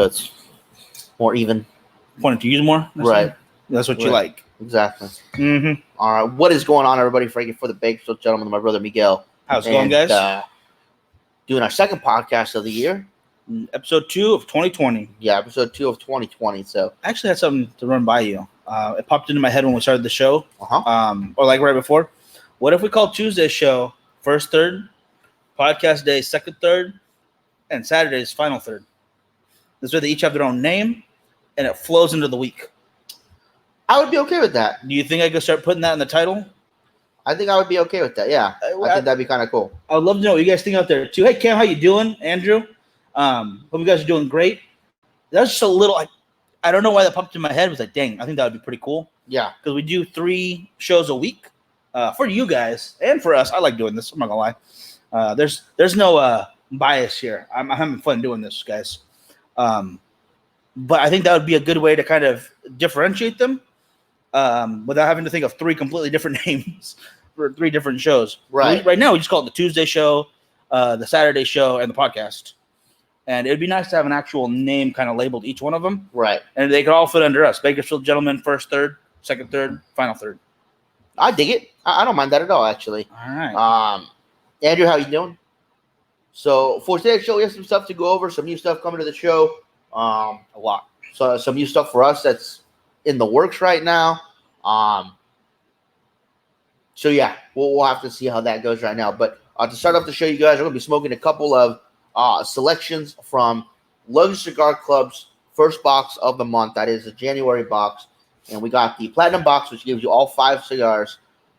so it's more even. Wanted to use more, Right? That's what you like. Exactly. Mm-hmm. All right, what is going on, everybody? Frankie for the Bakersfield Gentleman, my brother Miguel. How's it going, guys? Doing our second podcast of the year. Episode 2 of 2020. Yeah, episode 2 of 2020. So I actually had something to run by you. It popped into my head when we started the show, or like right before. What if we call Tuesday's show first third, podcast day second third, and Saturday's final third? This way they each have their own name, and it flows into the week. I would be okay with that. Do you think I could start putting that in the title? I think I would be okay with that. Yeah, I think that'd be kind of cool. I would love to know what you guys think out there too. Hey Cam, how you doing? Andrew, hope you guys are doing great. That's just a little. I don't know why that popped in my head. It was like, dang, I think that would be pretty cool. Yeah, because we do 3 shows a week for you guys and for us. I like doing this. I'm not gonna lie. There's no bias here. I'm having fun doing this, guys. But I think that would be a good way to kind of differentiate them without having to think of 3 completely different names for 3 different shows. Right. Right now, we just call it the Tuesday show, the Saturday show, and the podcast. And it'd be nice to have an actual name kind of labeled each one of them. Right. And they could all fit under us. Bakersfield Gentleman, first third, second third, final third. I dig it. I don't mind that at all, actually. All right. Andrew, how you doing? So for today's show, we have some stuff to go over, some new stuff coming to the show. A lot. So some new stuff for us that's in the works right now. So yeah, we'll have to see how that goes right now. But to start off the show, you guys are going to be smoking a couple of selections from Luxury Cigar Club's first box of the month. That is the January box. And we got the Platinum box, which gives you all 5 cigars.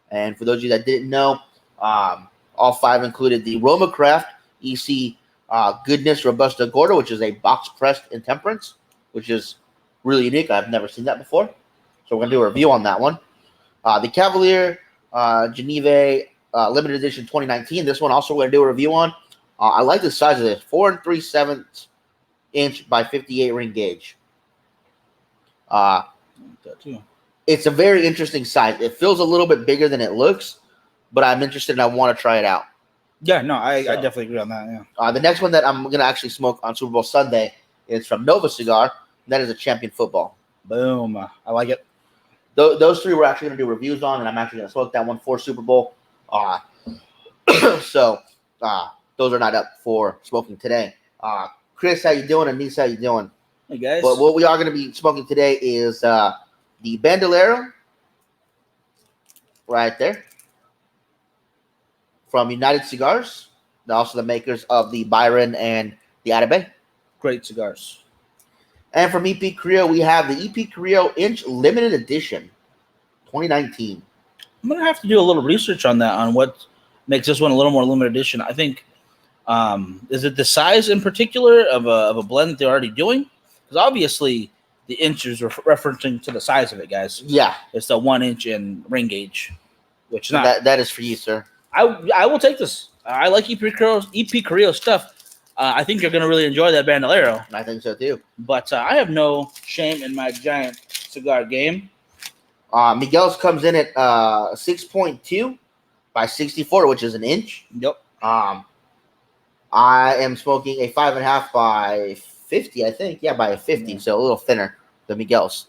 And for those of you that didn't know, all 5 included the Roma Craft EC Goodness Robusta Gorda, which is a box pressed intemperance, which is really unique. I've never seen that before. So we're going to do a review on that one. The Cavalier Geneve Limited Edition 2019. This one also we're going to do a review on. I like the size of this. 4 3/7 inch by 58 ring gauge. It's a very interesting size. It feels a little bit bigger than it looks, but I'm interested and I want to try it out. Yeah, no, I definitely agree on that. Yeah. The next one that I'm going to actually smoke on Super Bowl Sunday is from Nova Cigar. That is a Champion Football. Boom. I like it. Those 3 we're actually going to do reviews on, and I'm actually going to smoke that one for Super Bowl. So those are not up for smoking today. Chris, how you doing? And Nisa, how you doing? Hey, guys. But what we are going to be smoking today is the Bandolero right there from United Cigars. They're also the makers of the Byron and the Atabe. Great cigars. And from EP Carrillo, we have the EP Carrillo Inch Limited Edition 2019. I'm going to have to do a little research on that, on what makes this one a little more limited edition. I think, is it the size in particular of a blend that they're already doing? Because obviously the inches are referencing to the size of it, guys. Yeah. It's the 1 inch in ring gauge, which is not. That is for you, sir. I will take this. I like EP Carrillo stuff. I think you're going to really enjoy that Bandolero. I think so, too. But I have no shame in my giant cigar game. Miguel's comes in at 6.2 by 64, which is an inch. Yep. I am smoking a 5.5 by 50, I think. Yeah, by 50, so a little thinner than Miguel's.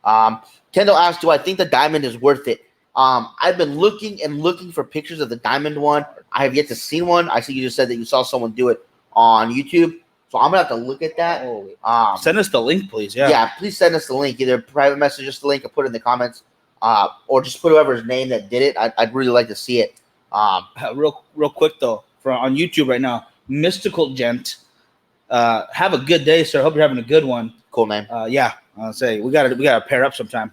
Kendall asked, do I think the diamond is worth it? I've been looking for pictures of the diamond one. I have yet to see one. I see you just said that you saw someone do it on YouTube. So I'm going to have to look at that. Send us the link, please. Yeah, please send us the link. Either private message us the link or put it in the comments. Or just put whoever's name that did it. I'd really like to see it. Real quick, though, on YouTube right now, Mystical Gent. Have a good day, sir. Hope you're having a good one. Cool name. Yeah, I'll say we gotta pair up sometime.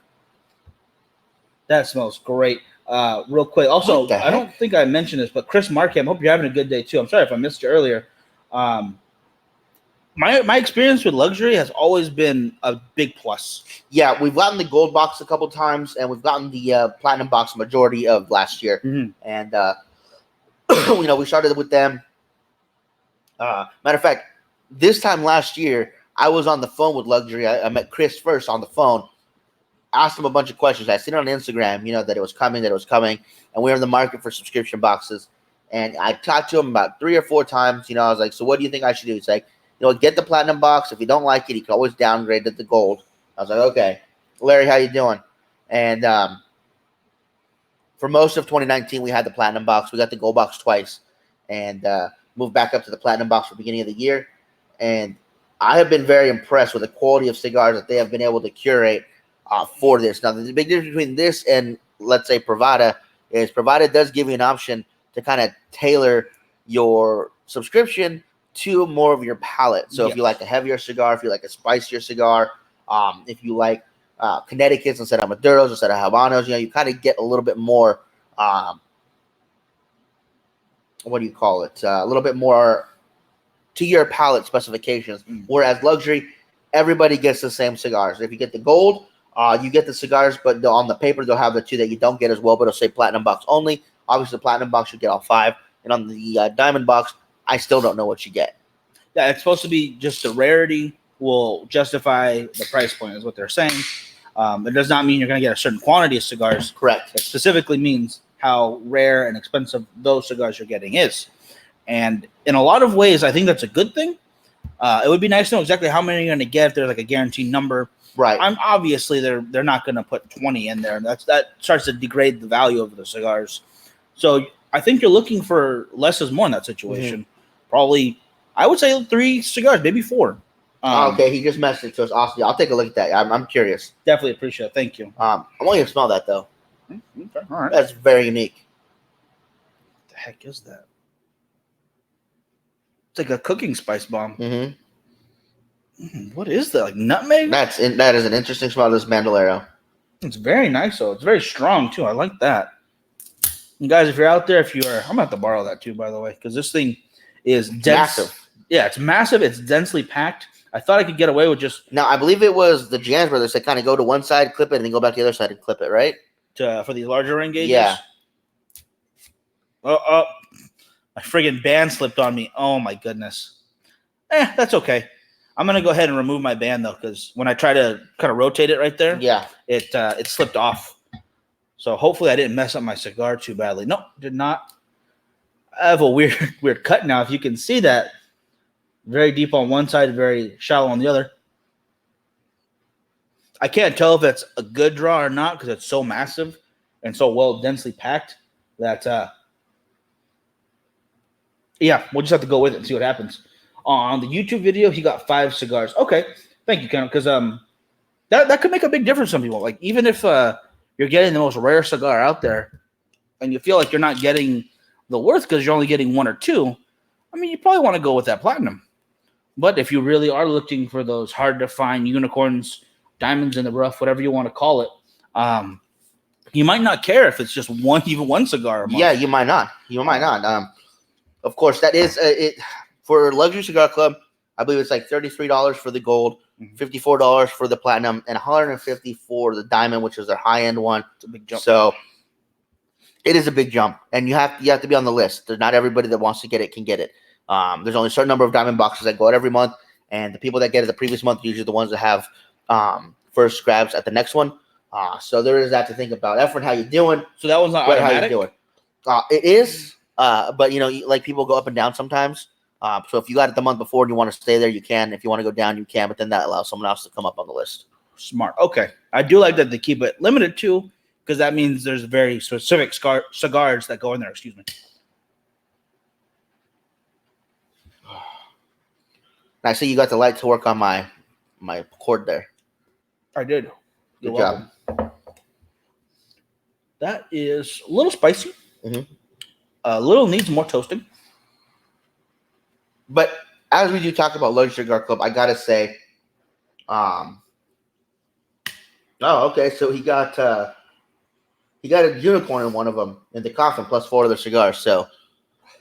That smells great. Real quick. Also, I don't think I mentioned this, but Chris Markham, hope you're having a good day too. I'm sorry if I missed you earlier. My experience with Luxury has always been a big plus. Yeah, we've gotten the gold box a couple times, and we've gotten the platinum box majority of last year. Mm-hmm. And we started with them. Matter of fact, this time last year, I was on the phone with Luxury. I met Chris first on the phone, asked him a bunch of questions. I seen it on Instagram, that it was coming, and we were in the market for subscription boxes. And I talked to him about 3 or 4 times. I was like, so what do you think I should do? He's like, get the platinum box. If you don't like it, you can always downgrade to the gold. I was like, okay, Larry, how you doing? And for most of 2019, we had the platinum box. We got the gold box twice, and moved back up to the platinum box for the beginning of the year. And I have been very impressed with the quality of cigars that they have been able to curate for this. Now, the big difference between this and, let's say, Privada is Privada does give you an option to kind of tailor your subscription to more of your palate. So if you like a heavier cigar, if you like a spicier cigar, if you like Connecticut's instead of Maduros, instead of Habanos, you kind of get a little bit more, what do you call it? A little bit more to your palate specifications. Whereas luxury, everybody gets the same cigars. If you get the gold, you get the cigars, but on the paper, they'll have the two that you don't get as well, but it'll say platinum box only. Obviously, the platinum box, you get all 5. And on the diamond box, I still don't know what you get. Yeah, it's supposed to be just the rarity will justify the price point, is what they're saying. It does not mean you're going to get a certain quantity of cigars. Correct. It specifically means how rare and expensive those cigars you're getting is. And in a lot of ways, I think that's a good thing. It would be nice to know exactly how many you're going to get if there's like a guaranteed number. Right. Obviously, they're not going to put 20 in there. That starts to degrade the value of the cigars. So I think you're looking for less is more in that situation. Probably, I would say 3 cigars, maybe 4. Okay, he just messaged us. Awesome. I'll take a look at that. I'm curious. Definitely appreciate it. Thank you. I want you to smell that, though. Okay. All right. That's very unique. What the heck is that? It's like a cooking spice bomb. What is that? Like nutmeg? That is an interesting smell, this Bandolero. It's very nice, though. It's very strong, too. I like that. And guys, if you're out there, I'm going to have to borrow that, too, by the way, because this thing is dense. Massive. Yeah, it's massive. It's densely packed. I thought I could get away with just... Now, I believe it was the Jans brothers that kind of go to one side, clip it, and then go back to the other side and clip it, right? For these larger ring gauges? Yeah. Oh, my friggin' band slipped on me. Oh, my goodness. That's okay. I'm going to go ahead and remove my band, though, because when I try to kind of rotate it right there, it slipped off. So hopefully I didn't mess up my cigar too badly. Nope, did not. I have a weird cut now, if you can see that. Very deep on one side, very shallow on the other. I can't tell if it's a good draw or not because it's so massive and so well densely packed that, we'll just have to go with it and see what happens. On the YouTube video, he got 5 cigars. Okay, thank you, Ken, because that could make a big difference to some people. Like, even if you're getting the most rare cigar out there and you feel like you're not getting the worth because you're only getting 1 or 2, I mean, you probably want to go with that platinum. But if you really are looking for those hard-to-find unicorns, diamonds in the rough, whatever you want to call it, you might not care if it's just even one cigar a month. Yeah, you might not. Of course, that is it for Luxury Cigar Club. I believe it's like $33 for the gold, $54 for the platinum, and $150 for the diamond, which is their high-end one. It's a big jump. So it is a big jump, and you have to be on the list. There's not everybody that wants to get it can get it. There's only a certain number of diamond boxes that go out every month, and the people that get it the previous month are usually the ones that have first grabs at the next one. So there is that to think about. Efren, how you doing? So that one's not automatic? How you doing? It is, but like people go up and down sometimes. So if you got it the month before and you want to stay there, you can. If you want to go down, you can. But then that allows someone else to come up on the list. Smart. Okay, I do like that they keep it limited too, because that means there's very specific cigars that go in there. Excuse me. And I see you got the light to work on my cord there. I did. Good job. That is a little spicy. Mm-hmm. A little needs more toasting. But as we do talk about Luxury Cigar Club, I gotta say, okay, so he got a unicorn in one of them in the coffin, plus 4 other cigars. So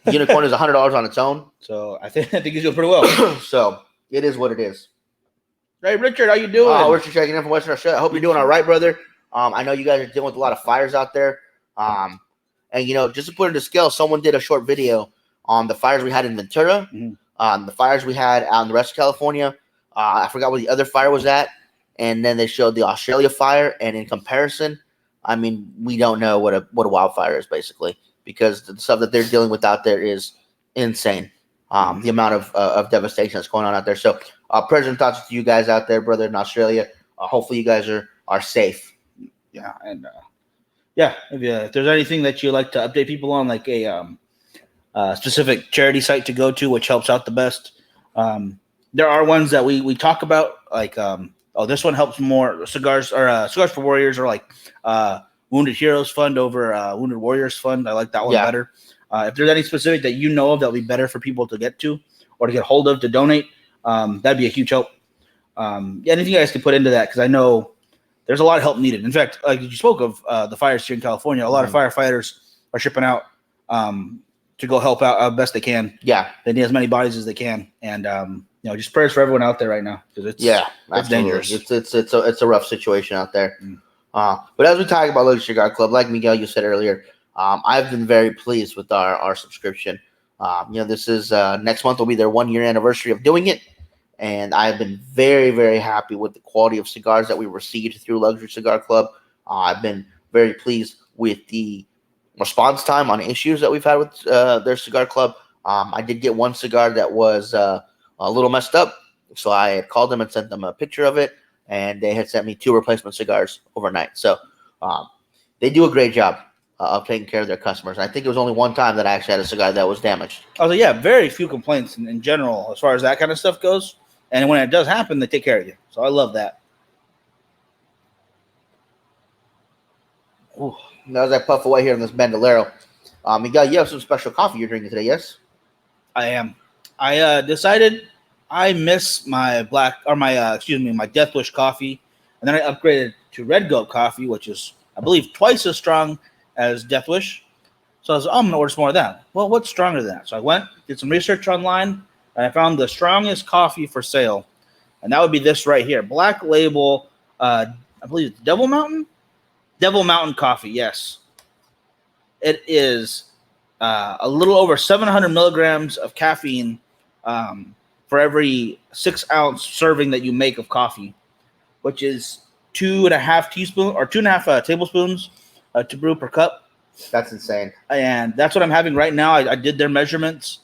the unicorn is $100 on its own. So I think he's doing pretty well. So it is what it is. Hey, Richard, how you doing? Richard checking in from Western Australia. I hope you're doing all right, brother. I know you guys are dealing with a lot of fires out there. And just to put it into scale, someone did a short video on the fires we had in Ventura, the fires we had out in the rest of California. I forgot where the other fire was at. And then they showed the Australia fire. And in comparison, I mean, we don't know what a wildfire is, basically, because the stuff that they're dealing with out there is insane. the amount of devastation that's going on out there. So, President, thoughts to you guys out there, brother, in Australia. Hopefully, you guys are safe. Yeah, and if there's anything that you like to update people on, like a specific charity site to go to, which helps out the best. There are ones that we talk about, like this one helps more. Cigars for Warriors, or like Wounded Heroes Fund over Wounded Warriors Fund. I like that one better. If there's any specific that you know of that would be better for people to get to or to get hold of to donate, that'd be a huge help. Anything you guys can put into that, because I know there's a lot of help needed. In fact, like you spoke of the fires here in California, a lot of firefighters are shipping out to go help out best they can. Yeah, they need as many bodies as they can, and just prayers for everyone out there right now, because it's dangerous. It's a rough situation out there. But as we talk about Luxury Cigar Club, like Miguel, you said earlier, I've been very pleased with our subscription. This is next month will be their 1 year anniversary of doing it, and I've been very, very happy with the quality of cigars that we received through Luxury Cigar Club. I've been very pleased with the response time on issues that we've had with their cigar club. I did get one cigar that was a little messed up, so I had called them and sent them a picture of it, and they had sent me 2 replacement cigars overnight. So they do a great job of taking care of their customers. I think it was only one time that I actually had a cigar that was damaged. Oh, so yeah, very few complaints in general as far as that kind of stuff goes. And when it does happen, they take care of you. So I love that. Ooh, now as I puff away here on this Bandolero, Miguel, you have some special coffee you're drinking today, yes? I am. I decided I miss my my Death Wish coffee, and then I upgraded to Red Goat coffee, which is, I believe, twice as strong as Death Wish. So I was, I'm gonna order some more of that. Well, what's stronger than that? So I went, did some research online, and I found the strongest coffee for sale, and that would be this right here, Black Label. I believe it's Devil Mountain coffee. Yes, it is a little over 700 milligrams of caffeine for every 6 ounce serving that you make of coffee, which is 2.5 tablespoons to brew per cup. That's insane. And that's what I'm having right now. I did their measurements,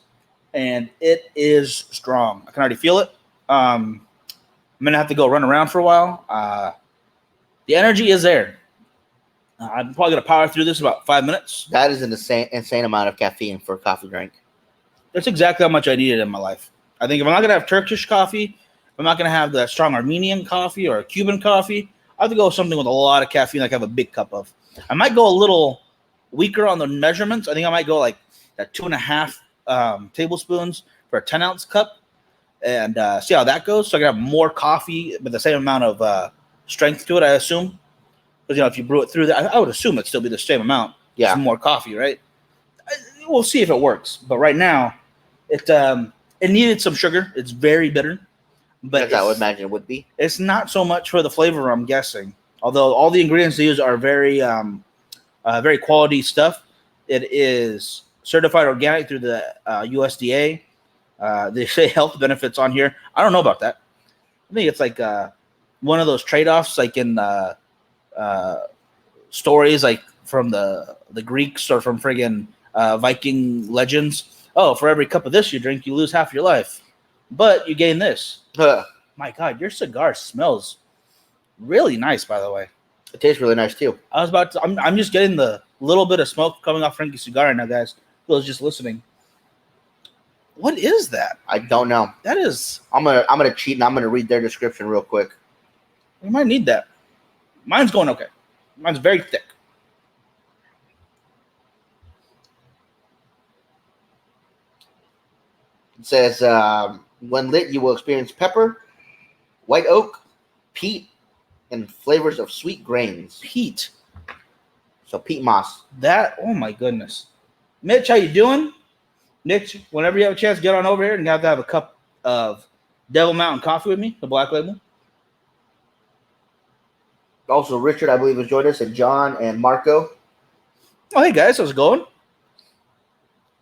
and it is strong. I can already feel it. I'm going to have to go run around for a while. The energy is there. I'm probably going to power through this in about 5 minutes. That is an insane amount of caffeine for a coffee drink. That's exactly how much I needed in my life. I think if I'm not going to have Turkish coffee, if I'm not going to have that strong Armenian coffee or Cuban coffee, I have to go with something with a lot of caffeine, like I have a big cup of. I might go a little weaker on the measurements. I think I might go like that 2.5 tablespoons for a 10 ounce cup, and see how that goes. So I can have more coffee with the same amount of strength to it, I assume. Because if you brew it through that, I would assume it'd still be the same amount. Yeah, some more coffee, right? We'll see if it works. But right now, it needed some sugar. It's very bitter, but I would imagine it would be. It's not so much for the flavor, I'm guessing. Although all the ingredients they use are very very quality stuff. It is certified organic through the USDA. They say health benefits on here. I don't know about that. I think it's like one of those trade-offs, like in stories like from the Greeks or from friggin' Viking legends. Oh, for every cup of this you drink, you lose half your life, but you gain this. My God, your cigar smells really nice, by the way. It tastes really nice too. I'm just getting the little bit of smoke coming off Frankie's cigar right now, guys. Who was just listening? What is that? I don't know. That is. I'm gonna cheat and I'm gonna read their description real quick. We might need that. Mine's going okay. Mine's very thick. It says, when lit, you will experience pepper, white oak, peat, and flavors of sweet grains. Peat. So peat moss. That, oh my goodness. Mitch, how you doing? Mitch, whenever you have a chance, get on over here and you have to have a cup of Devil Mountain coffee with me, the Black Label. Also, Richard, I believe, has joined us, and John and Marco. Oh, hey, guys. How's it going?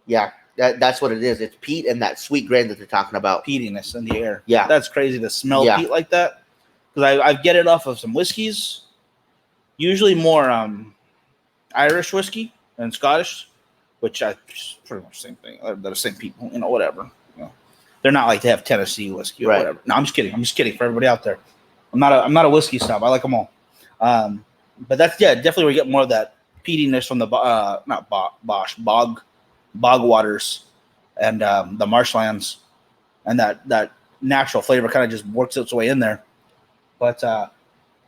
Yeah, that's what it is. It's peat and that sweet grain that they're talking about. Peatiness in the air. Yeah. That's crazy to smell peat like that. Because I get it off of some whiskeys. Usually more Irish whiskey and Scottish, which I pretty much the same thing. They're the same people, whatever. they're not like they have Tennessee whiskey or Right. whatever. No, I'm just kidding. I'm just kidding for everybody out there. I'm not a whiskey snob. I like them all. But that's definitely where you get more of that peatiness from the not Bosch bog waters and the marshlands, and that natural flavor kind of just works its way in there. But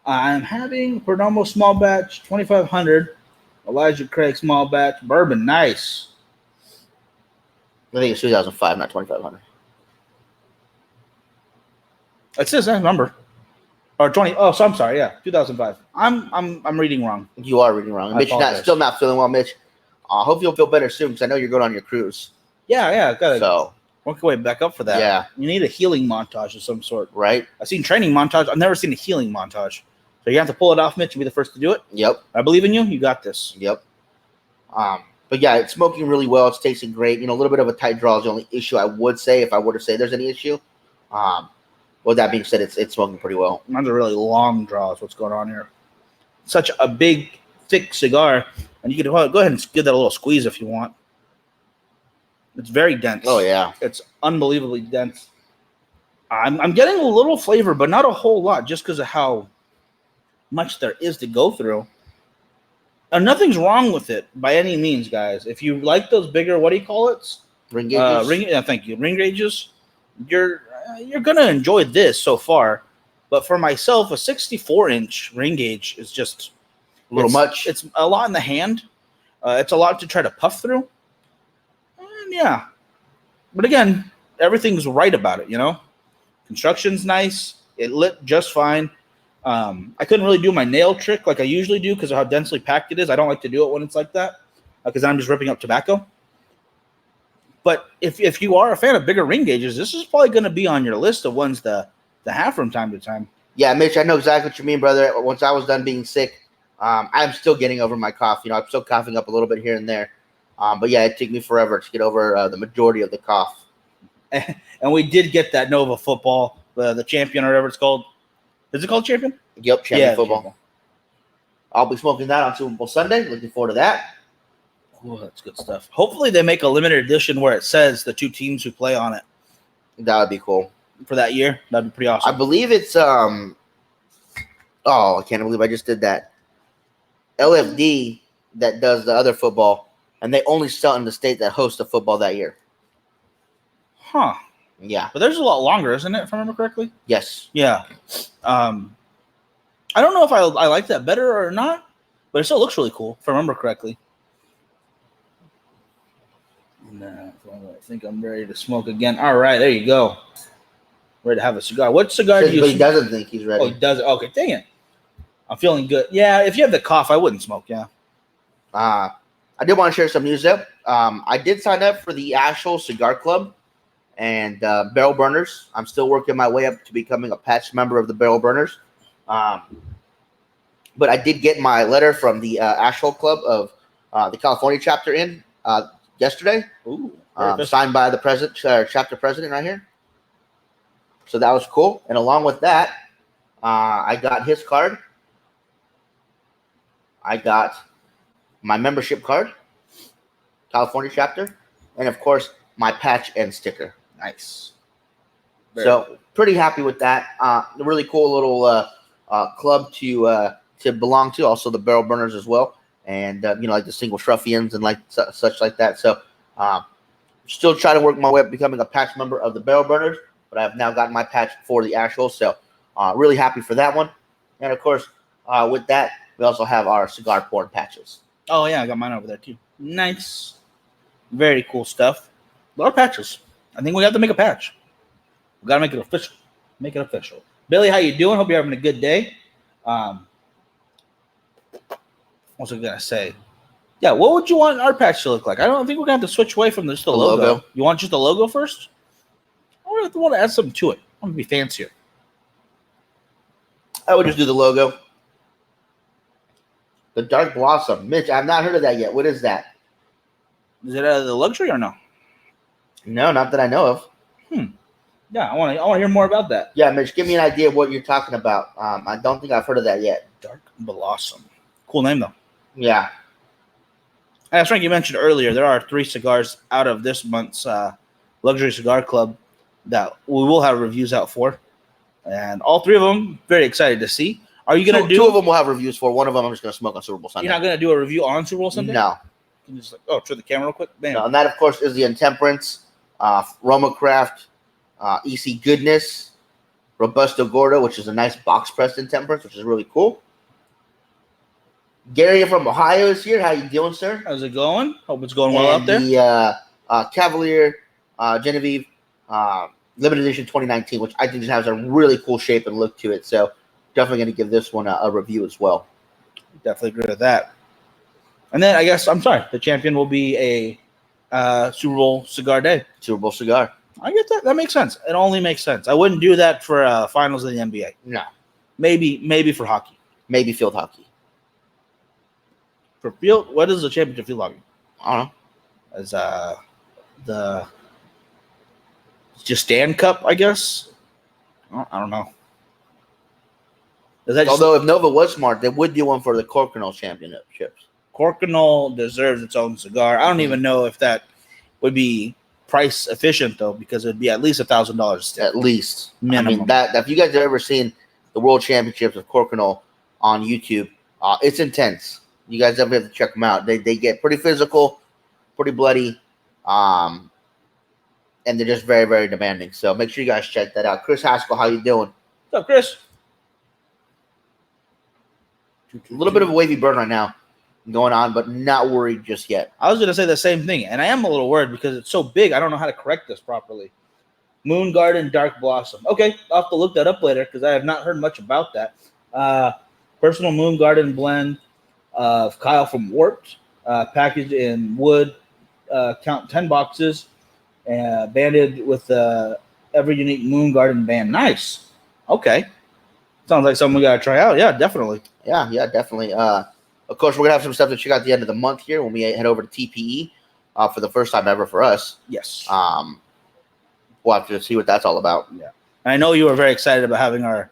I'm having Perdomo small batch 2500 Elijah Craig small batch bourbon. Nice. I think it's 2005, not 2500. It says that number. Or 20. Oh, so I'm sorry. Yeah, 2005. I'm reading wrong. You are reading wrong. I Mitch, apologize. still not feeling well, Mitch. I hope you'll feel better soon because I know you're going on your cruise. Yeah. Gotta So, work your way back up for that. Yeah. You need a healing montage of some sort. right? I've seen training montage. I've never seen a healing montage. So you have to pull it off, Mitch, and be the first to do it. Yep. I believe in you. You got this. Yep. But yeah, it's smoking really well. It's tasting great. A little bit of a tight draw is the only issue I would say if I were to say there's any issue. With that being said, it's smoking pretty well. Mine's a really long draw is what's going on here. Such a big, thick cigar. And you can go ahead and give that a little squeeze if you want. It's very dense. Oh, yeah. It's unbelievably dense. I'm getting a little flavor, but not a whole lot, just because of how much there is to go through. And nothing's wrong with it by any means, guys. If you like those bigger, what do you call it? Ring gauges? Thank you. Ring gauges. You're gonna enjoy this so far, but for myself, a 64-inch ring gauge is just a little much. It's a lot in the hand. It's a lot to try to puff through. And yeah, but again, everything's right about it. Construction's nice. It lit just fine. I couldn't really do my nail trick like I usually do because of how densely packed it is. I don't like to do it when it's like that because I'm just ripping up tobacco. But if you are a fan of bigger ring gauges, this is probably going to be on your list of ones to have from time to time. Yeah, Mitch, I know exactly what you mean, brother. Once I was done being sick, I'm still getting over my cough. I'm still coughing up a little bit here and there. But yeah, it took me forever to get over the majority of the cough. And we did get that Nova football, the champion or whatever it's called. Is it called champion? Yep, champion football. Champion. I'll be smoking that on Super Bowl Sunday. Looking forward to that. Oh, that's good stuff. Hopefully they make a limited edition where it says the two teams who play on it That would be cool. for that year. That'd be pretty awesome. I believe it's I can't believe I just did that. LFD that does the other football, and they only sell in the state that hosts the football that year. Huh. Yeah. But there's a lot longer, isn't it, if I remember correctly? Yes. Yeah. I don't know if I like that better or not, but it still looks really cool, if I remember correctly. Nah, I think I'm ready to smoke again. All right, there you go. Ready to have a cigar. What cigar do you But he doesn't think he's ready. Oh, he does. Okay, dang it. I'm feeling good. Yeah, if you have the cough, I wouldn't smoke, yeah. I did want to share some news though. I did sign up for the actual Cigar Club and Barrel Burners. I'm still working my way up to becoming a patch member of the Barrel Burners. But I did get my letter from the actual club of the California chapter in yesterday. Ooh, Signed by the president, chapter president right here. So that was cool. And along with that, I got his card. I got my membership card, California chapter, and of course my patch and sticker. Nice. Pretty happy with that. A really cool little club to belong to. Also the Barrel Burners as well, and like the Single Shruffians and like such like that. So still trying to work my way up becoming a patch member of the Barrel Burners, but I've now gotten my patch for the actual. So really happy for that one. And of course with that, we also have our cigar porn patches. Oh, yeah, I got mine over there, too. Nice. Very cool stuff. A lot of patches. I think we have to make a patch. We got to make it official. Make it official. Billy, how you doing? Hope you're having a good day. What's I going to say? Yeah, what would you want our patch to look like? I don't think we're going to have to switch away from just the logo. You want just the logo first? Or do you want to add something to it? I want to be fancier. I would just do the logo. The Dark Blossom. Mitch, I've not heard of that yet. What is that? Is it the luxury or no? No, not that I know of. Yeah, I want to hear more about that. Yeah, Mitch, give me an idea of what you're talking about. I don't think I've heard of that yet. Dark Blossom. Cool name, though. Yeah. As Frank, you mentioned earlier, there are 3 cigars out of this month's Luxury Cigar Club that we will have reviews out for, and all three of them very excited to see. Are you gonna do? Two of them will have reviews for. One of them I'm just gonna smoke on Super Bowl Sunday. You're not gonna do a review on Super Bowl Sunday? No. You just show the camera real quick. Bam. No, and that of course is the Intemperance, Roma Craft, EC Goodness, Robusto Gordo, which is a nice box pressed Intemperance, which is really cool. Gary from Ohio is here. How you doing, sir? How's it going? Hope it's going well out there. The Cavalier Genevieve Limited Edition 2019, which I think has a really cool shape and look to it. So definitely going to give this one a review as well. Definitely agree with that. And then I guess, the champion will be a Super Bowl cigar day. Super Bowl cigar. I get that. That makes sense. It only makes sense. I wouldn't do that for finals of the NBA. No. Maybe for hockey. Maybe field hockey. For field, what is the championship field hockey? I don't know. As the just Stand Cup, I guess. I don't know. Although if Nova was smart, they would do one for the Corkinol championships. Corkinol deserves its own cigar. I don't even know if that would be price efficient though, because it would be at least $1,000 at least. Minimum. I mean that if you guys have ever seen the World Championships of Corkinol on YouTube, it's intense. You guys definitely have to check them out. They get pretty physical, pretty bloody, and they're just very, very demanding. So make sure you guys check that out. Chris Haskell, how you doing? What's up, Chris? A little bit of a wavy burn right now going on, but not worried just yet. I was going to say the same thing, and I am a little worried because it's so big. I don't know how to correct this properly. Moon Garden Dark Blossom. Okay, I'll have to look that up later because I have not heard much about that. Personal Moon Garden blend of Kyle from Warped, packaged in wood, count 10 boxes, banded with every unique Moon Garden band. Nice. Okay. Sounds like something we got to try out. Yeah, definitely. Yeah, definitely. Of course, we're going to have some stuff to check out at the end of the month here when we head over to TPE for the first time ever for us. Yes. We'll have to see what that's all about. Yeah. And I know you were very excited about having our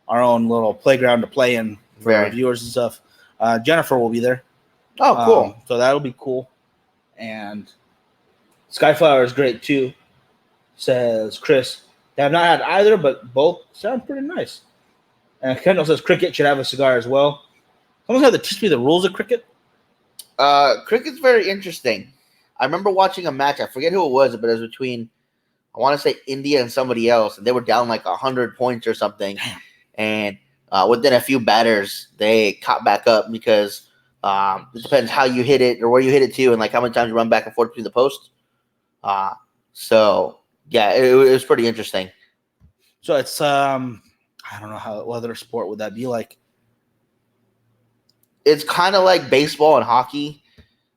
own little playground to play in for our viewers and stuff. Jennifer will be there. Oh, cool. So that'll be cool. And Skyflower is great too, says Chris. They have not had either, but both sound pretty nice. And Kendall says Cricket should have a cigar as well. Someone's got to teach me the rules of cricket. Cricket's very interesting. I remember watching a match. I forget who it was, but it was between, I want to say India and somebody else, and they were down like 100 points or something. And within a few batters, they caught back up because it depends how you hit it or where you hit it to, and like how many times you run back and forth between the posts. So yeah, it was pretty interesting. So it's I don't know what other sport would that be like. It's kind of like baseball and hockey.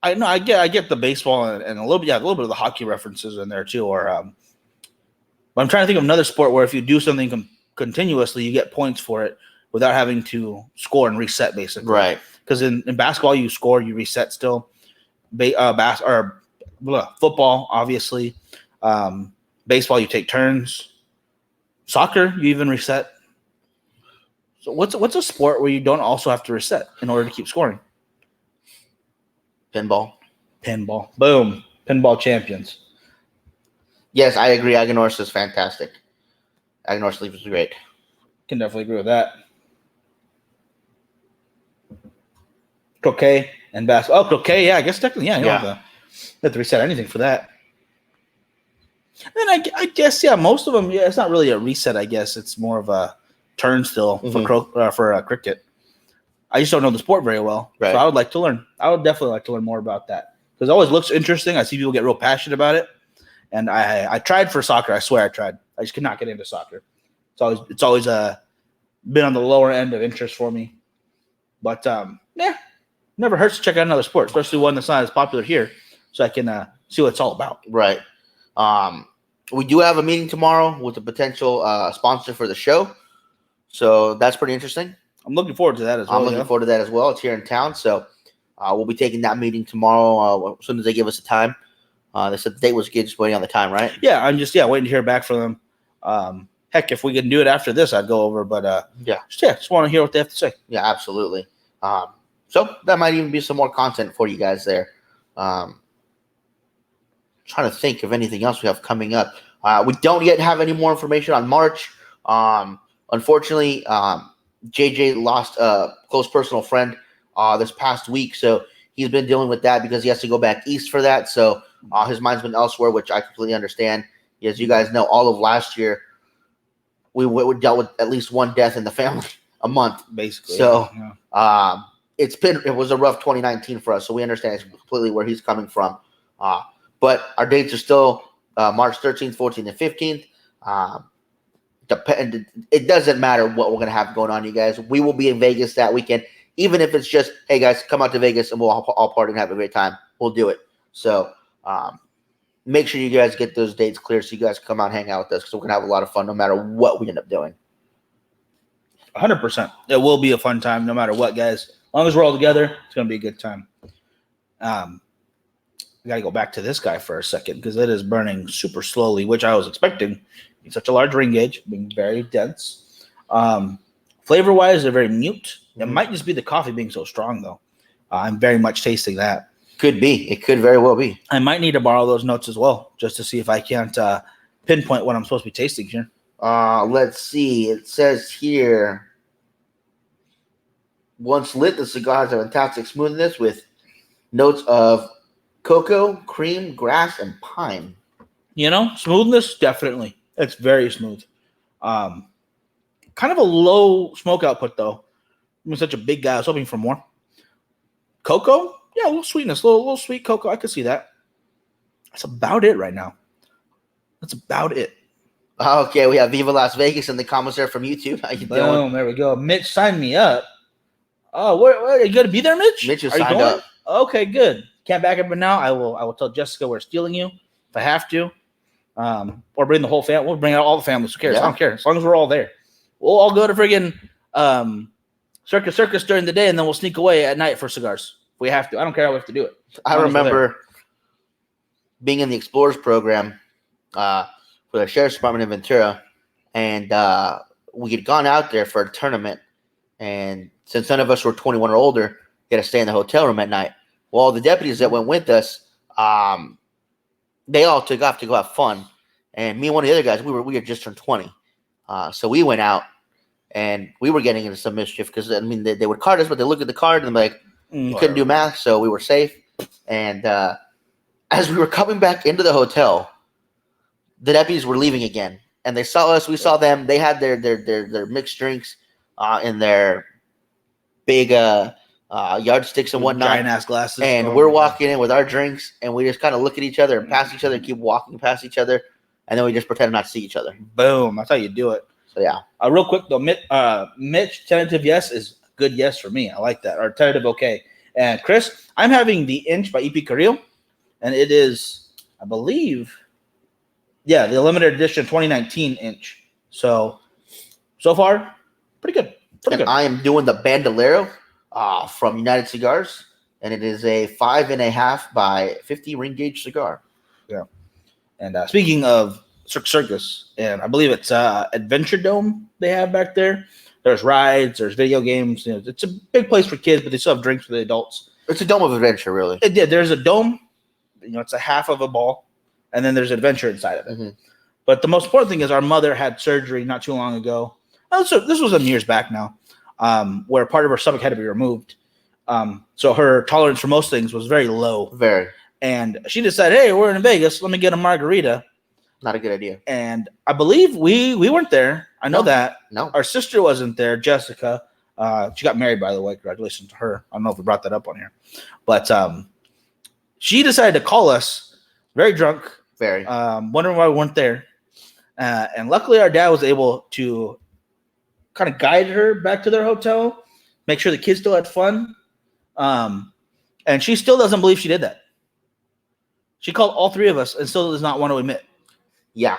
I know. I get the baseball and a little bit of the hockey references in there too. Or, but I'm trying to think of another sport where if you do something continuously, you get points for it without having to score and reset, basically. Right. Because in basketball, you score, you reset still. Football, obviously. Baseball, you take turns. Soccer, you even reset. So what's a sport where you don't also have to reset in order to keep scoring? Pinball. Boom. Pinball champions. Yes, I agree. Aganorsa is fantastic. Aganorsa Leaf is great. Can definitely agree with that. Croquet and basketball. Oh, croquet, yeah. I guess technically, yeah. You don't have to reset anything for that. And I guess, yeah, most of them, yeah, it's not really a reset, I guess. It's more of a turn still for cricket. I just don't know the sport very well. Right. So I would like to learn. I would definitely like to learn more about that. Because it always looks interesting. I see people get real passionate about it. And I tried for soccer. I swear I tried. I just could not get into soccer. It's always been on the lower end of interest for me. But, never hurts to check out another sport, especially one that's not as popular here, so I can see what it's all about. Right. We do have a meeting tomorrow with a potential sponsor for the show. So that's pretty interesting. I'm looking forward to that as well. I'm looking forward to that as well. It's here in town. So we'll be taking that meeting tomorrow as soon as they give us a time. They said the date was good, just waiting on the time, right? Yeah, I'm just waiting to hear back from them. Heck, if we can do it after this, I'd go over. But just want to hear what they have to say. Yeah, absolutely. So that might even be some more content for you guys there. Trying to think of anything else we have coming up. We don't yet have any more information on March. Unfortunately, JJ lost a close personal friend this past week, so he's been dealing with that because he has to go back east for that. So his mind's been elsewhere, which I completely understand. As you guys know, all of last year, we dealt with at least one death in the family a month, basically. So it was a rough 2019 for us. So we understand completely where he's coming from. But our dates are still March 13th, 14th, and 15th. It doesn't matter what we're going to have going on, you guys. We will be in Vegas that weekend, even if it's just, hey, guys, come out to Vegas and we'll all party and have a great time. We'll do it. So make sure you guys get those dates clear so you guys come out and hang out with us because we're going to have a lot of fun no matter what we end up doing. 100%. It will be a fun time no matter what, guys. As long as we're all together, it's going to be a good time. We got to go back to this guy for a second because it is burning super slowly, which I was expecting. It's such a large ring gauge, being very dense. Flavor-wise, they're very mute. It might just be the coffee being so strong, though. I'm very much tasting that. Could be. It could very well be. I might need to borrow those notes as well, just to see if I can't pinpoint what I'm supposed to be tasting here. Let's see. It says here, once lit, the cigar has a fantastic smoothness with notes of cocoa, cream, grass, and pine. Smoothness, definitely. It's very smooth. Kind of a low smoke output, though. I'm such a big guy. I was hoping for more. Cocoa? Yeah, a little sweetness. A little sweet cocoa. I could see that. That's about it right now. That's about it. Okay, we have Viva Las Vegas in the comments there from YouTube. How you doing? Boom, there we go. Mitch signed me up. Oh, what are you going to be there, Mitch? Mitch is signed up. Okay, good. Can't back up now. I will tell Jessica we're stealing you if I have to. Or bring the whole family. We'll bring out all the families. Who cares? Yeah. I don't care. As long as we're all there. We'll all go to friggin' Circus during the day, and then we'll sneak away at night for cigars. If we have to. I don't care how we have to do it. I remember being in the Explorers program for the Sheriff's Department in Ventura, and we had gone out there for a tournament, and since none of us were 21 or older, we had to stay in the hotel room at night. Well, all the deputies that went with us, they all took off to go have fun, and me and one of the other guys, we had just turned 20, so we went out, and we were getting into some mischief because they would card us, but they look at the card and they're like, you couldn't do math, so we were safe. And as we were coming back into the hotel, the deputies were leaving again, and they saw us. We saw them. They had their mixed drinks in their big yardsticks and whatnot, giant ass glasses, and we're walking in with our drinks, and we just kind of look at each other and pass each other, and keep walking past each other, and then we just pretend not to see each other. Boom! That's how you do it. So yeah. Real quick though, Mitch tentative yes is good yes for me. I like that. Or tentative okay. And Chris, I'm having the Inch by EP Carrillo, and it is, I believe, the limited edition 2019 Inch. So far, pretty good. Good. I am doing the Bandolero from United Cigars, and it is a 5.5 by 50 ring gauge cigar. Yeah. And speaking of Circus, and I believe it's Adventure Dome they have back there. There's rides, there's video games. It's a big place for kids, but they still have drinks for the adults. It's a dome of adventure, really. There's a dome. It's a half of a ball, and then there's adventure inside of it. Mm-hmm. But the most important thing is our mother had surgery not too long ago. So this was some years back now, where part of her stomach had to be removed. So her tolerance for most things was very low. Very. And she decided, hey, we're in Vegas. Let me get a margarita. Not a good idea. And I believe we weren't there. I know that. No. Our sister wasn't there, Jessica. She got married, by the way. Congratulations to her. I don't know if we brought that up on here. But she decided to call us, very drunk. Very. Wondering why we weren't there. And luckily our dad was able to kind of guide her back to their hotel, make sure the kids still had fun. And she still doesn't believe she did that. She called all three of us and still does not want to admit. Yeah.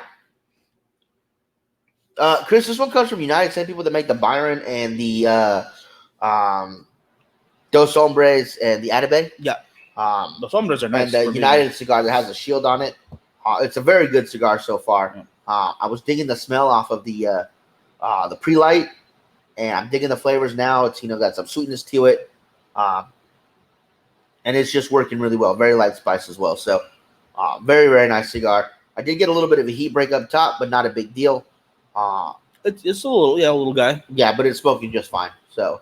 Chris, this one comes from United. Same people that make the Byron and the Dos Hombres and the Atabey. Yeah. Dos Hombres are nice. And the United cigar that has a shield on it. It's a very good cigar so far. Yeah. I was digging the smell off of the pre-light, and I'm digging the flavors now. It's got some sweetness to it, and it's just working really well. Very light spice as well. So, very very nice cigar. I did get a little bit of a heat break up top, but not a big deal. It's a little guy. Yeah, but it's smoking just fine. So,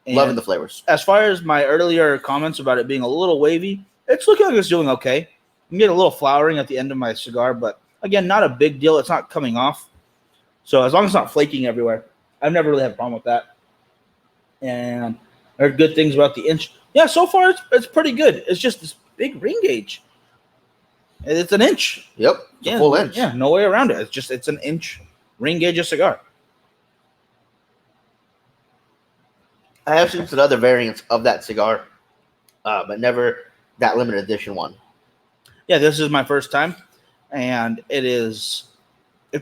loving the flavors. As far as my earlier comments about it being a little wavy, it's looking like it's doing okay. I'm getting a little flowering at the end of my cigar, but again, not a big deal. It's not coming off. So as long as it's not flaking everywhere, I've never really had a problem with that. And there are good things about the inch. Yeah, so far it's pretty good. It's just this big ring gauge. It's an inch. Yep, it's a full inch. Yeah, no way around it. It's an inch ring gauge of cigar. I have seen some other variants of that cigar, but never that limited edition one. Yeah, this is my first time, and it's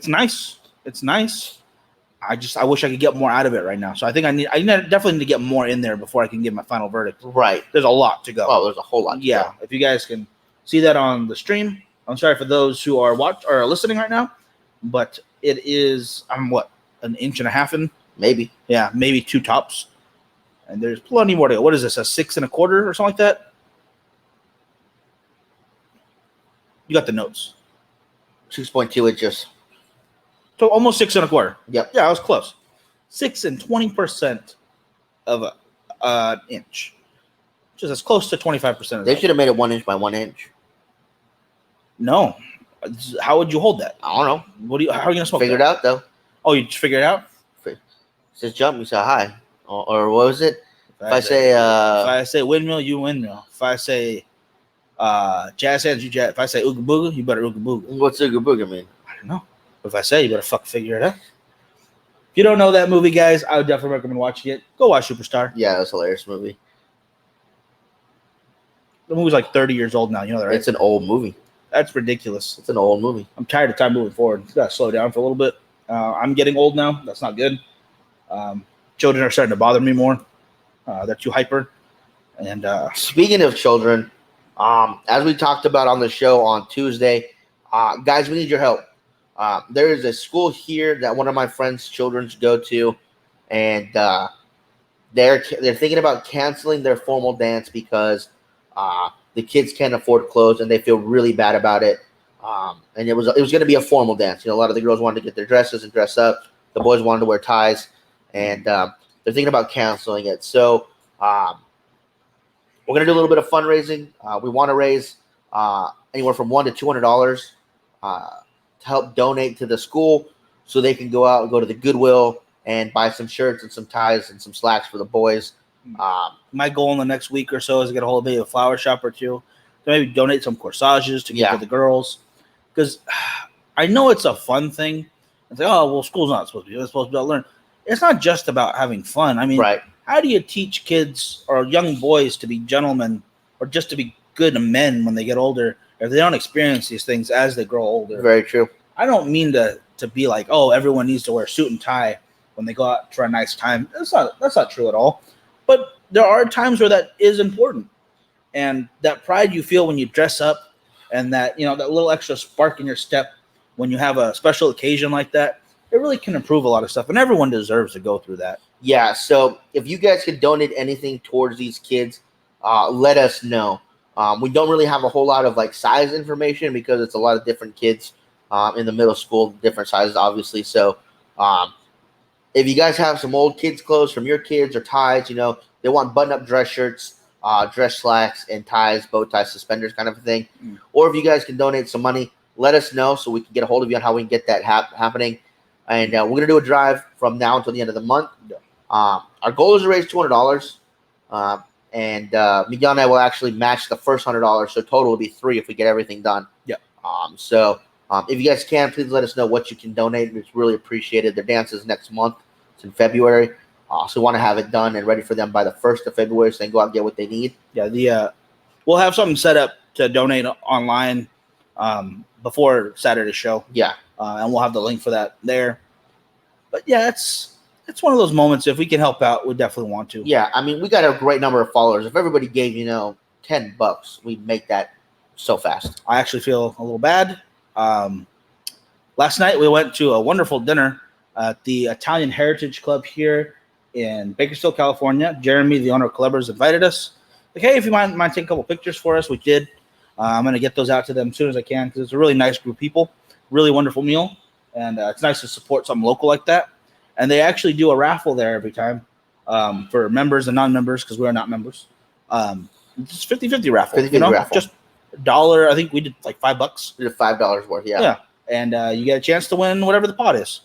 nice. It's nice. I wish I could get more out of it right now. So I think I definitely need to get more in there before I can give my final verdict. Right. There's a lot to go. Oh, there's a whole lot. Yeah. If you guys can see that on the stream, I'm sorry for those who are listening right now, but it is an inch and a half in? Maybe. Yeah, maybe 2 tops. And there's plenty more to go. What is this? A 6 1/4 or something like that? You got the notes. 6.2 inches. So almost 6 1/4. Yep. Yeah, I was close. 6 20% of an inch, which is as close to 25%. They should have made it 1 inch by 1 inch. No, how would you hold that? I don't know. How are you gonna smoke? Figure it out though. Oh, you just figured it out? Says jump, you say hi, or what was it? If I say windmill, you windmill. If I say jazz hands, you jazz. If I say ooga booga, you better ooga booga. What's ooga booga mean? I don't know. If I say, you better figure it out. If you don't know that movie, guys, I would definitely recommend watching it. Go watch Superstar. Yeah, it's a hilarious movie. The movie's like 30 years old now. You know that, right? It's an old movie. That's ridiculous. It's an old movie. I'm tired of time moving forward. It's got to slow down for a little bit. I'm getting old now. That's not good. Children are starting to bother me more. They're too hyper. And speaking of children, as we talked about on the show on Tuesday, guys, we need your help. There is a school here that one of my friends' children go to, and they're thinking about canceling their formal dance because the kids can't afford clothes and they feel really bad about it. And it was going to be a formal dance. You know, a lot of the girls wanted to get their dresses and dress up. The boys wanted to wear ties, and they're thinking about canceling it. So we're going to do a little bit of fundraising. We want to raise anywhere from $100 to $200 to help donate to the school so they can go out and go to the Goodwill and buy some shirts and some ties and some slacks for the boys. My goal in the next week or so is to get a hold of maybe a flower shop or two to maybe donate some corsages to give to the girls. Because I know it's a fun thing. It's like, oh, well, school's not supposed to be. It's supposed to be able to learn. It's not just about having fun. I mean, how do you teach kids or young boys to be gentlemen or just to be good men when they get older if they don't experience these things as they grow older? Very true. I don't mean to be like, oh, everyone needs to wear a suit and tie when they go out for a nice time. That's not true at all. But there are times where that is important. And that pride you feel when you dress up and that, that little extra spark in your step when you have a special occasion like that, it really can improve a lot of stuff. And everyone deserves to go through that. Yeah, so if you guys could donate anything towards these kids, let us know. We don't really have a whole lot of size information because it's a lot of different kids in the middle school, different sizes, obviously. So if you guys have some old kids' clothes from your kids or ties, they want button-up dress shirts, dress slacks, and ties, bow ties, suspenders kind of a thing. Or if you guys can donate some money, let us know so we can get a hold of you on how we can get that happening. And we're going to do a drive from now until the end of the month. Our goal is to raise $200. And Miguel and I will actually match the first $100. So total will be $300 if we get everything done. Yeah. So if you guys can, please let us know what you can donate. It's really appreciated. Their dance is next month. It's in February. So we want to have it done and ready for them by the 1st of February so they can go out and get what they need. Yeah, we'll have something set up to donate online before Saturday's show. Yeah. And we'll have the link for that there. But yeah, it's one of those moments. If we can help out, we definitely want to. Yeah, I mean, we got a great number of followers. If everybody gave, $10, we'd make that so fast. I actually feel a little bad. Last night we went to a wonderful dinner at the Italian Heritage Club here in Bakersfield, California. Jeremy, the owner of Clubbers, invited us. Like, hey, if you mind taking a couple pictures for us, we did. I'm going to get those out to them as soon as I can because it's a really nice group of people, really wonderful meal, and it's nice to support something local like that. And they actually do a raffle there every time for members and non-members because we are not members. It's 50-50 raffle. 50-50 raffle. Just $1. I think we did like $5. We did $5 worth, yeah. Yeah, and you get a chance to win whatever the pot is.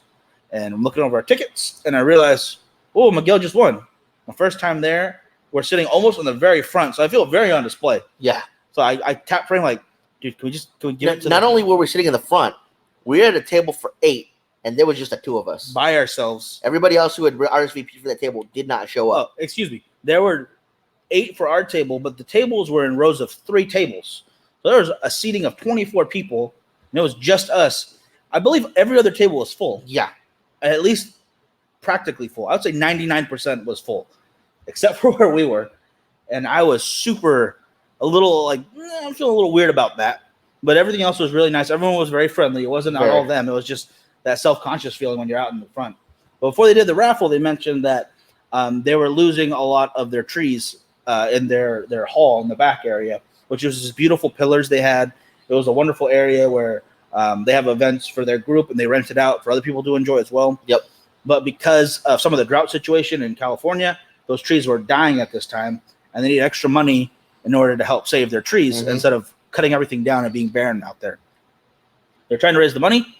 And I'm looking over our tickets, and I realize, oh, Miguel just won. My first time there, we're sitting almost on the very front, so I feel very on display. Yeah. So I tapped Frank like, dude, can we give it to Not only were we sitting in the front, we were at a table for 8, and there was just the 2 of us. by ourselves? Everybody else who had RSVP for that table did not show up. Oh, excuse me. There were 8 for our table, but the tables were in rows of 3 tables. So there was a seating of 24 people, and it was just us. I believe every other table was full. Yeah. At least practically full. I would say 99% was full, except for where we were. And I was a little like, I'm feeling a little weird about that. But everything else was really nice. Everyone was very friendly. It wasn't all of them. It was just that self-conscious feeling when you're out in the front. But before they did the raffle, they mentioned that they were losing a lot of their trees in their hall in the back area, which was these beautiful pillars they had. It was a wonderful area where they have events for their group, and they rent it out for other people to enjoy as well. Yep. But because of some of the drought situation in California, those trees were dying at this time, and they need extra money in order to help save their trees instead of cutting everything down and being barren out there. They're trying to raise the money,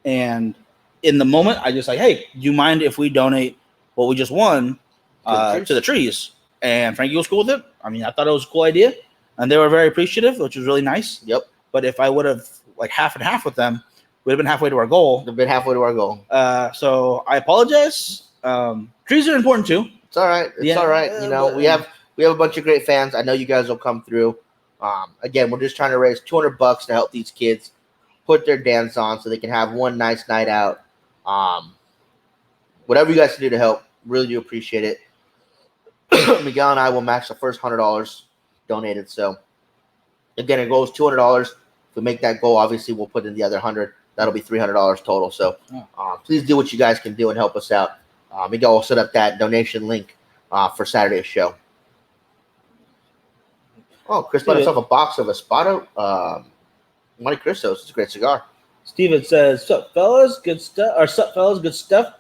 and in the moment, I just like, hey, do you mind if we donate what we just won to the trees? And Frankie was cool with it. I mean, I thought it was a cool idea, and they were very appreciative, which was really nice. Yep. But if I would have like half and half with them, we'd have been halfway to our goal. We've been halfway to our goal. So I apologize. Trees are important too. It's all right. It's all right. You know, we have a bunch of great fans. I know you guys will come through. Again, we're just trying to raise $200 to help these kids put their dance on so they can have one nice night out. Whatever you guys can do to help, really do appreciate it. Miguel and I will match the first $100 donated. So again, our goal is $200. If we make that goal, obviously we'll put in the other $100. That'll be $300 total. So please do what you guys can do and help us out. Miguel will set up that donation link for Saturday's show. Oh, Chris bought himself a box of Espada Monte Cristos. It's a great cigar. Steven says, "Sup, fellas? Good stuff." Or "Sup, fellas? Good stuff."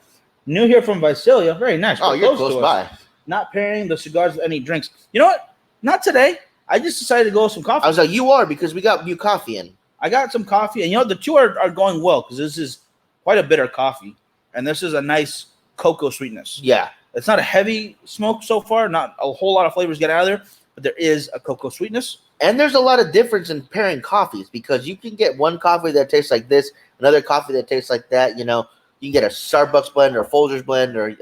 New here from Visalia. Very nice. Oh, you're close by. Not pairing the cigars with any drinks. You know what? Not today. I just decided to go with some coffee. I was like, you are, because we got new coffee in. I got some coffee, and you know, the two are going well because this is quite a bitter coffee, and this is a nice cocoa sweetness. Yeah. It's not a heavy smoke so far. Not a whole lot of flavors get out of there, but there is a cocoa sweetness. And there's a lot of difference in pairing coffees because you can get one coffee that tastes like this, another coffee that tastes like that. You know, you can get a Starbucks blend or a Folgers blend or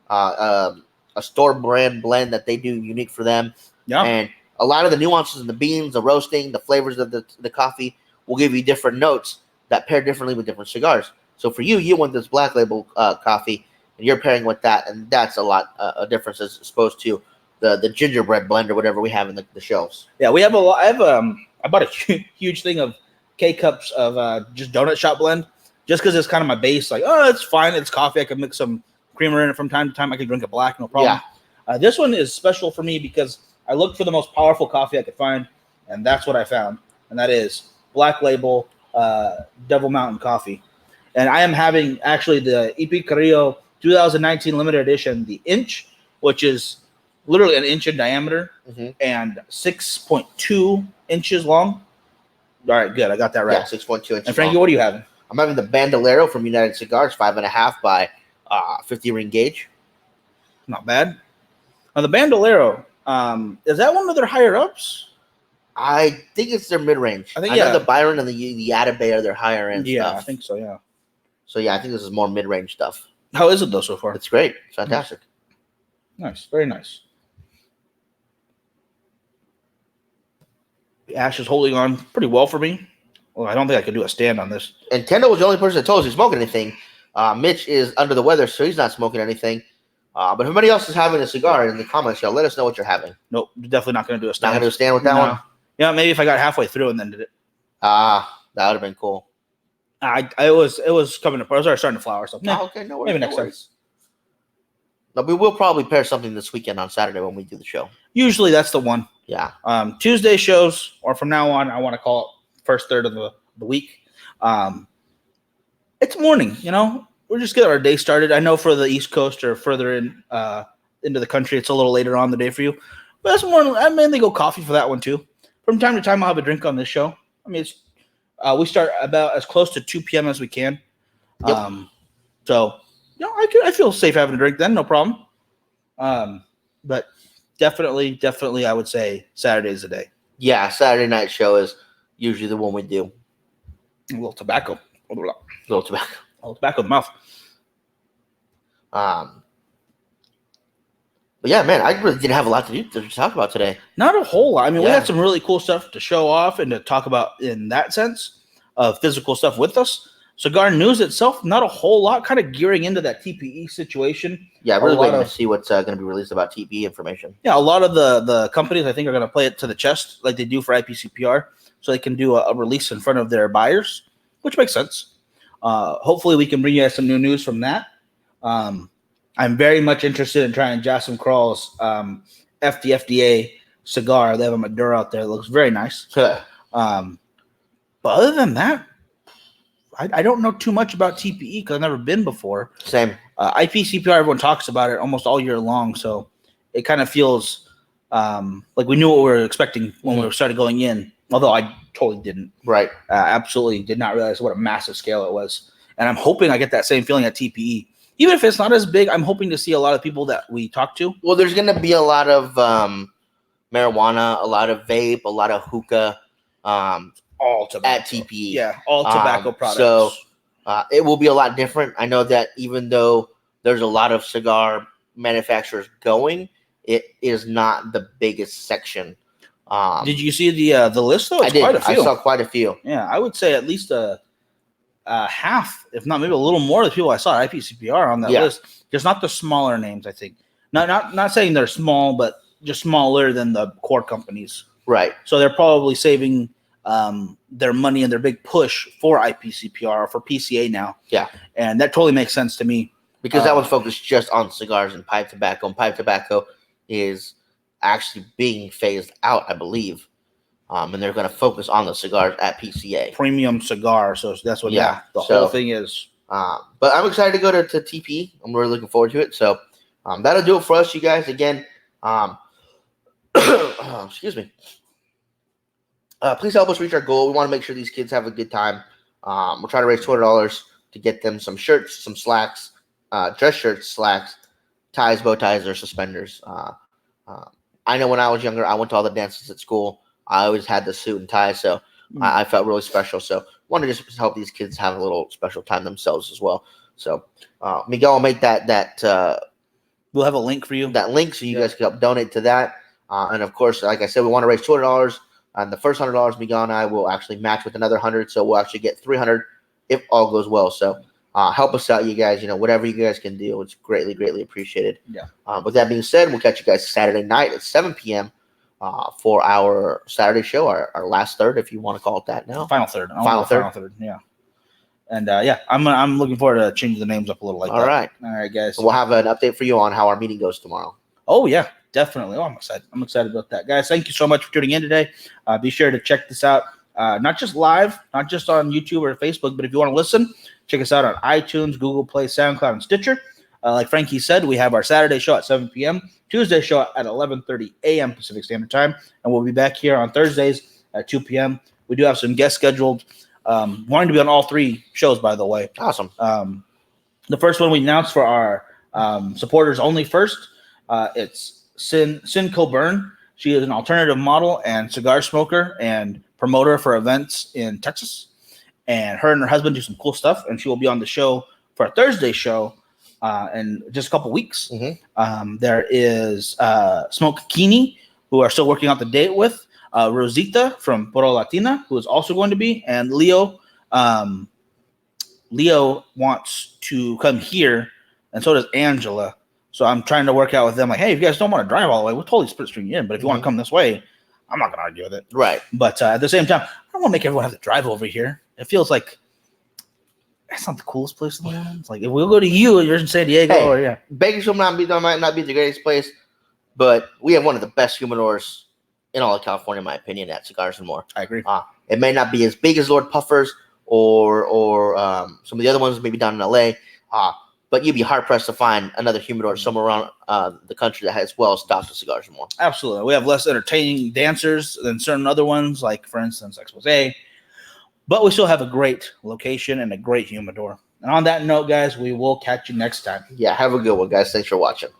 a store brand blend that they do unique for them. Yeah. And a lot of the nuances in the beans, the roasting, the flavors of the coffee will give you different notes that pair differently with different cigars. So for you, you want this Black Label coffee, and you're pairing with that, and that's a lot of difference as opposed to the gingerbread blend or whatever we have in the shelves. Yeah, we have a lot. I bought a huge thing of K-cups of just donut shop blend, just because it's kind of my base. Like, oh, it's fine. It's coffee. I can mix some creamer in it from time to time. I can drink it black, no problem. Yeah. This one is special for me because I looked for the most powerful coffee I could find, and that's what I found, and that is Black Label Devil Mountain Coffee. And I am having actually the Ep2 2019 limited edition, the inch, which is literally an inch in diameter and 6.2 inches long. All right, good. I got that right. Yeah, 6.2 inches. And Frankie, what are you having? I'm having the Bandolero from United Cigars, 5.5 by 50 ring gauge. Not bad. Now the Bandolero, is that one of their higher ups? I think it's their mid range. I know the Byron and the Atabey are their higher end stuff. Yeah, I think so. Yeah. So yeah, I think this is more mid range stuff. How is it though so far? It's great. It's fantastic. Nice. Very nice. The ash is holding on pretty well for me. Well, I don't think I could do a stand on this. And Kendall was the only person that told us he's smoking anything. Mitch is under the weather, so he's not smoking anything. But if anybody else is having a cigar in the comments, y'all let us know what you're having. Nope, definitely not going to do a stand. Not going to do a stand with that one? Yeah, maybe if I got halfway through and then did it. That would have been cool. It was coming apart. I was already starting to flower. So okay, no worries. Maybe next time. No, we will probably pair something this weekend on Saturday when we do the show. Usually that's the one. Yeah. Tuesday shows, or from now on, I want to call it first third of the week. It's morning, we're just getting our day started. I know for the East Coast or further into the country, it's a little later on the day for you. But this morning, I mainly go coffee for that one too. From time to time, I'll have a drink on this show. I mean, we start about as close to 2 p.m. as we can. Yep. So, I feel safe having a drink then, no problem. But definitely, I would say Saturday's the day. Yeah, Saturday night show is usually the one we do. A little tobacco. A little tobacco. A little tobacco in the mouth. But yeah, man, I really didn't have a lot to talk about today. Not a whole lot. I mean, we had some really cool stuff to show off and to talk about in that sense of physical stuff with us. Cigar news itself, not a whole lot, kind of gearing into that TPE situation. Yeah, really waiting to see what's going to be released about TPE information. Yeah, a lot of the companies, I think, are going to play it to the chest like they do for IPCPR, so they can do a release in front of their buyers, which makes sense. Hopefully, we can bring you guys some new news from that. I'm very much interested in trying Jasmine Crawl's FDFDA cigar. They have a Maduro out there that looks very nice. But other than that, I don't know too much about TPE because I've never been before. Same. IPCPR, everyone talks about it almost all year long, so it kind of feels like we knew what we were expecting when we started going in, although I totally didn't. Right. Absolutely did not realize what a massive scale it was. And I'm hoping I get that same feeling at TPE. Even if it's not as big, I'm hoping to see a lot of people that we talk to. Well, there's going to be a lot of marijuana, a lot of vape, a lot of hookah. All tobacco. At TPE. Yeah, all tobacco products. So it will be a lot different. I know that even though there's a lot of cigar manufacturers going, it is not the biggest section. Did you see the list, though? I did. I saw quite a few. Yeah, I would say at least a half, if not maybe a little more of the people I saw at IPCPR on that list. Just not the smaller names, I think. Not saying they're small, but just smaller than the core companies. Right. So they're probably saving their money and their big push for IPCPR or for PCA now. Yeah. And that totally makes sense to me. Because that was focused just on cigars and pipe tobacco. And pipe tobacco is actually being phased out, I believe. And they're going to focus on the cigars at PCA. Premium cigar. So that's what the whole thing is. But I'm excited to go to TP. I'm really looking forward to it. So that'll do it for us, you guys. Again, excuse me. Please help us reach our goal. We want to make sure these kids have a good time. We're trying to raise $200 to get them some shirts, some slacks, dress shirts, slacks, ties, bow ties, or suspenders. I know when I was younger, I went to all the dances at school. I always had the suit and tie, so I felt really special. So wanted to just help these kids have a little special time themselves as well. So Miguel will make that we'll have a link for you. That link so you guys can help donate to that. And of course, like I said, we want to raise $200. And the first $100, Miguel and I will actually match with another 100, so we'll actually get 300 if all goes well. So help us out, you guys. Whatever you guys can do, it's greatly, greatly appreciated. Yeah. With that being said, we'll catch you guys Saturday night at 7 p.m. For our Saturday show, our last third, if you want to call it that now. Final third. Final third, yeah. And I'm looking forward to changing the names up a little like that. All right, guys. We'll have an update for you on how our meeting goes tomorrow. Oh yeah. Definitely. Oh, I'm excited. I'm excited about that. Guys, thank you so much for tuning in today. Be sure to check this out, not just live, not just on YouTube or Facebook, but if you want to listen, check us out on iTunes, Google Play, SoundCloud, and Stitcher. Like Frankie said, we have our Saturday show at 7 p.m., Tuesday show at 11:30 a.m. Pacific Standard Time, and we'll be back here on Thursdays at 2 p.m. We do have some guests scheduled. Wanting to be on all three shows, by the way. Awesome. The first one we announced for our supporters only first. It's Sin Coburn. She is an alternative model and cigar smoker and promoter for events in Texas. And her and her husband do some cool stuff, and she will be on the show for a Thursday show in just a couple weeks. Mm-hmm. There is Smoke Kini, who are still working out the date with, Rosita from Poro Latina, who is also going to be, and Leo. Leo wants to come here, and so does Angela. So I'm trying to work out with them, like, hey, if you guys don't want to drive all the way, we'll totally split string you in. But if you want to come this way, I'm not going to argue with it. Right. But at the same time, I don't want to make everyone have to drive over here. It feels like that's not the coolest place in the world. It's like, if we'll go to you, you're in San Diego. Bakersfield might not be the greatest place, but we have one of the best humidors in all of California, in my opinion, at Cigars and More. I agree. It may not be as big as Lord Puffers or some of the other ones maybe down in LA, but you'd be hard pressed to find another humidor somewhere around the country that has well stocked with Cigars and More. Absolutely. We have less entertaining dancers than certain other ones, like, for instance, Expose. But we still have a great location and a great humidor. And on that note, guys, we will catch you next time. Yeah, have a good one, guys. Thanks for watching.